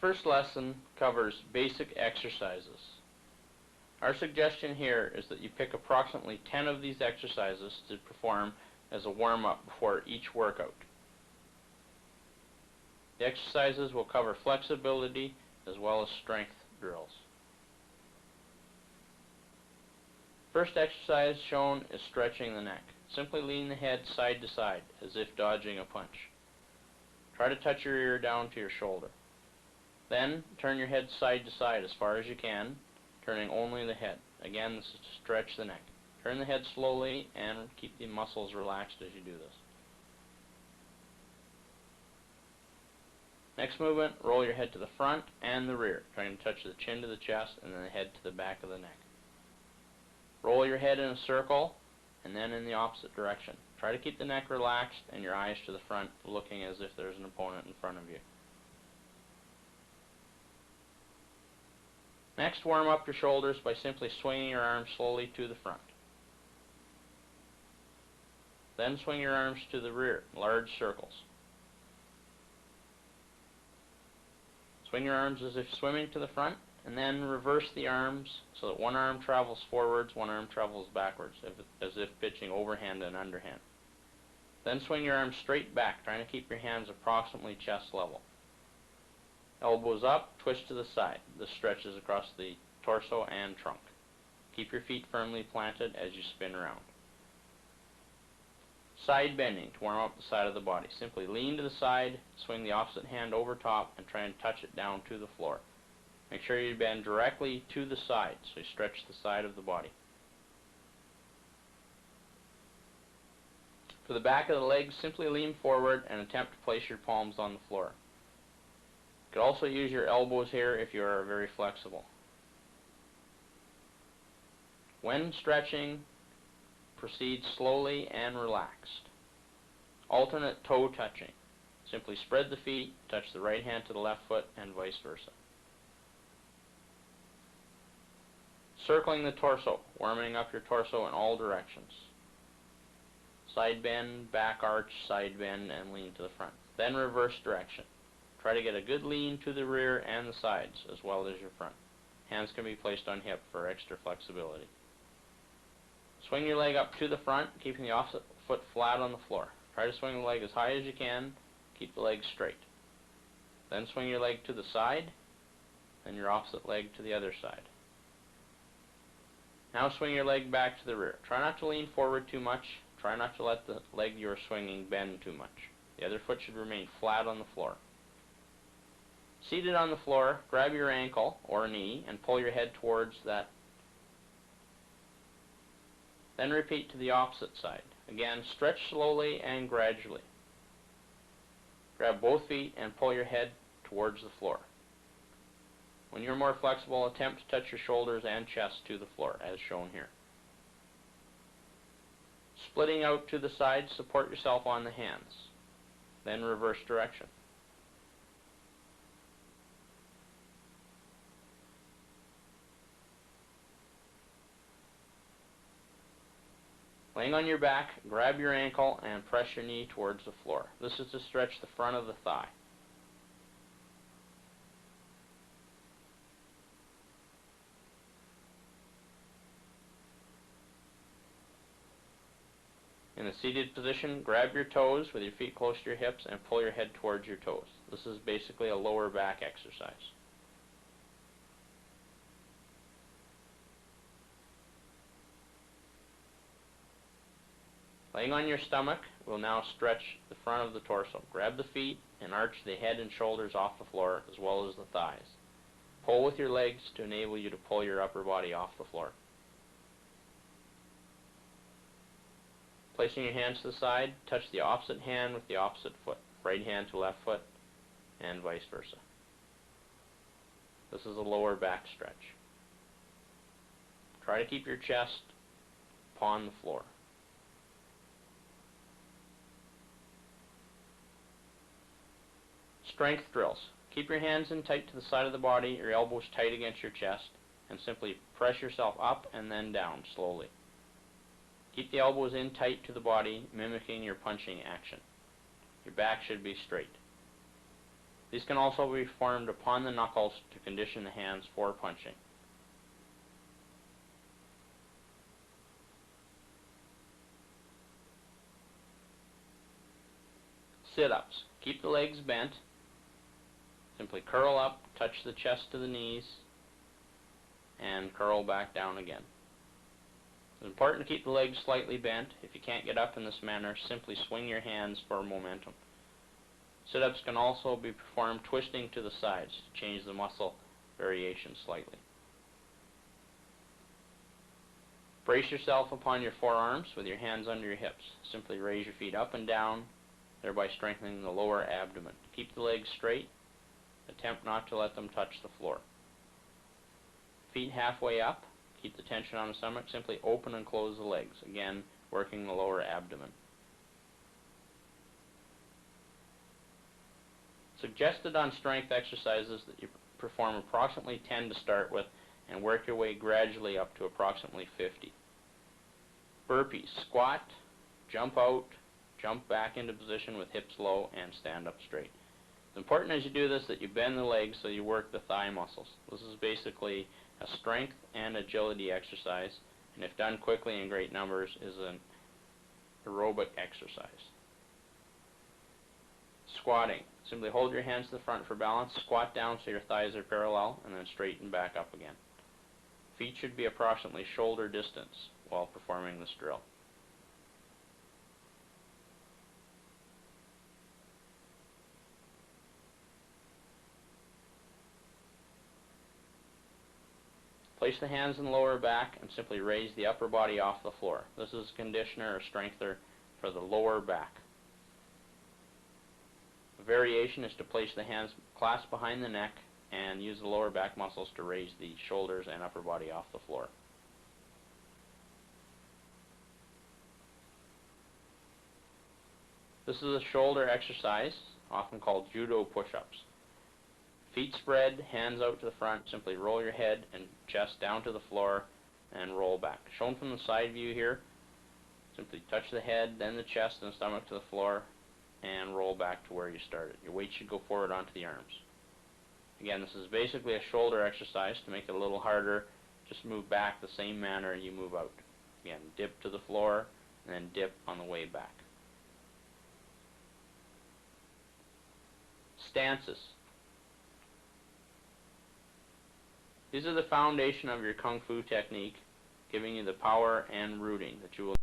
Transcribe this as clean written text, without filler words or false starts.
first lesson covers basic exercises. Our suggestion here is that you pick approximately 10 of these exercises to perform as a warm-up before each workout. The exercises will cover flexibility as well as strength drills. First exercise shown is stretching the neck. Simply lean the head side to side as if dodging a punch. Try to touch your ear down to your shoulder. Then turn your head side to side as far as you can, turning only the head. Again, this is to stretch the neck. Turn the head slowly and keep the muscles relaxed as you do this. Next movement, roll your head to the front and the rear, trying to touch the chin to the chest and then the head to the back of the neck. Roll your head in a circle and then in the opposite direction. Try to keep the neck relaxed and your eyes to the front, looking as if there's an opponent in front of you. Next, warm up your shoulders by simply swinging your arms slowly to the front. Then swing your arms to the rear, large circles. Swing your arms as if swimming to the front, and then reverse the arms so that one arm travels forwards, one arm travels backwards, as if pitching overhand and underhand. Then swing your arms straight back, trying to keep your hands approximately chest level. Elbows up, twist to the side. This stretches across the torso and trunk. Keep your feet firmly planted as you spin around. Side bending to warm up the side of the body. Simply lean to the side, swing the opposite hand over top, and try and touch it down to the floor. Make sure you bend directly to the side, so you stretch the side of the body. For the back of the legs, simply lean forward and attempt to place your palms on the floor. You could also use your elbows here if you are very flexible. When stretching, proceed slowly and relaxed. Alternate toe touching. Simply spread the feet, touch the right hand to the left foot, and vice versa. Circling the torso, warming up your torso in all directions. Side bend, back arch, side bend, and lean to the front. Then reverse direction. Try to get a good lean to the rear and the sides, as well as your front. Hands can be placed on hip for extra flexibility. Swing your leg up to the front, keeping the opposite foot flat on the floor. Try to swing the leg as high as you can. Keep the leg straight. Then swing your leg to the side, and your opposite leg to the other side. Now swing your leg back to the rear. Try not to lean forward too much. Try not to let the leg you are swinging bend too much. The other foot should remain flat on the floor. Seated on the floor, grab your ankle or knee and pull your head towards that. Then repeat to the opposite side. Again, stretch slowly and gradually. Grab both feet and pull your head towards the floor. When you're more flexible, attempt to touch your shoulders and chest to the floor, as shown here. Splitting out to the side, support yourself on the hands. Then reverse direction. Laying on your back, grab your ankle and press your knee towards the floor. This is to stretch the front of the thigh. In a seated position, grab your toes with your feet close to your hips and pull your head towards your toes. This is basically a lower back exercise. Laying on your stomach, we'll now stretch the front of the torso. Grab the feet and arch the head and shoulders off the floor as well as the thighs. Pull with your legs to enable you to pull your upper body off the floor. Placing your hands to the side, touch the opposite hand with the opposite foot. Right hand to left foot and vice versa. This is a lower back stretch. Try to keep your chest upon the floor. Strength drills. Keep your hands in tight to the side of the body, your elbows tight against your chest, and simply press yourself up and then down slowly. Keep the elbows in tight to the body, mimicking your punching action. Your back should be straight. These can also be performed upon the knuckles to condition the hands for punching. Sit-ups. Keep the legs bent. Simply curl up, touch the chest to the knees, and curl back down again. It's important to keep the legs slightly bent. If you can't get up in this manner, simply swing your hands for momentum. Sit-ups can also be performed twisting to the sides to change the muscle variation slightly. Brace yourself upon your forearms with your hands under your hips. Simply raise your feet up and down, thereby strengthening the lower abdomen. Keep the legs straight. Attempt not to let them touch the floor. Feet halfway up. Keep the tension on the stomach. Simply open and close the legs. Again, working the lower abdomen. Suggested on strength exercises that you perform approximately 10 to start with and work your way gradually up to approximately 50. Burpees. Squat, jump out, jump back into position with hips low, and stand up straight. It's important as you do this that you bend the legs so you work the thigh muscles. This is basically a strength and agility exercise, and if done quickly in great numbers, is an aerobic exercise. Squatting. Simply hold your hands to the front for balance, squat down so your thighs are parallel, and then straighten back up again. Feet should be approximately shoulder distance while performing this drill. Place the hands in the lower back and simply raise the upper body off the floor. This is a conditioner or strengthener for the lower back. A variation is to place the hands clasped behind the neck and use the lower back muscles to raise the shoulders and upper body off the floor. This is a shoulder exercise, often called judo push-ups. Feet spread, hands out to the front. Simply roll your head and chest down to the floor and roll back. Shown from the side view here, simply touch the head, then the chest and stomach to the floor, and roll back to where you started. Your weight should go forward onto the arms. Again, this is basically a shoulder exercise. To make it a little harder, just move back the same manner you move out. Again, dip to the floor, and then dip on the way back. Stances. These are the foundation of your Kung Fu technique, giving you the power and rooting that you will